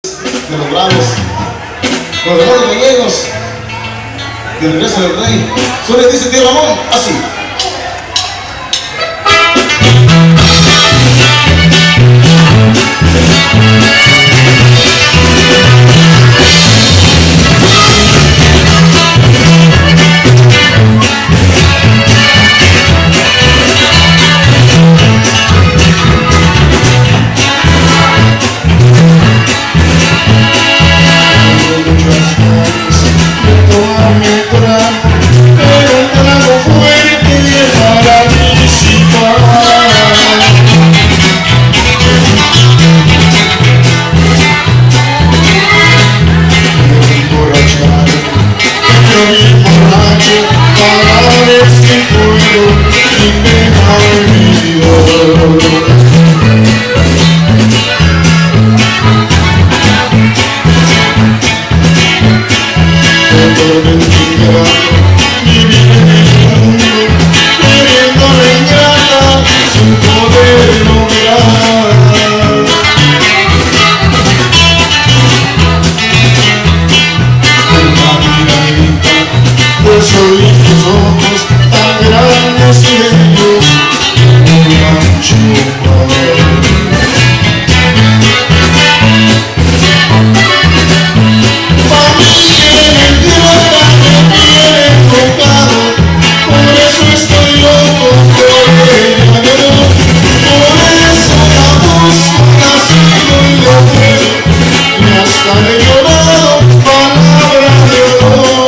de los bravos, los demás gallegos, del regreso del rey. Solo dice tío Ramón, así. Soy tus ojos tan grandes y bellos como un ancho mar. Familia ingrata me tiene tocado, por eso estoy loco por ella yo. Por eso la busco, la sigo y la veo, y hasta he llorado palabras de dolor.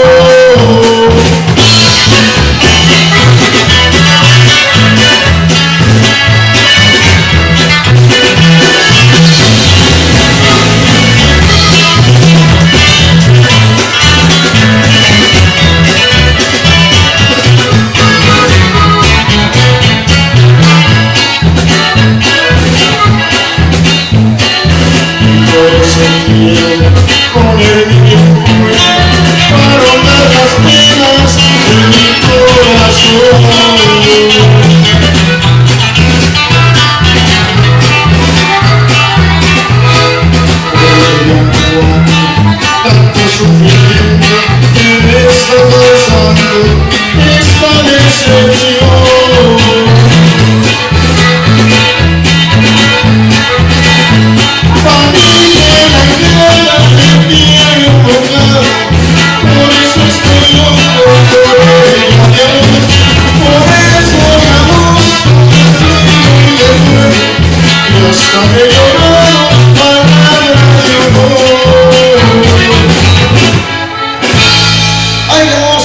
Con el niño para ahondar las penas de mi corazón. Tanto sufrimiento que me está causando esta decepción. Hasta he llorado palabras de amor. ¡Ay, amor!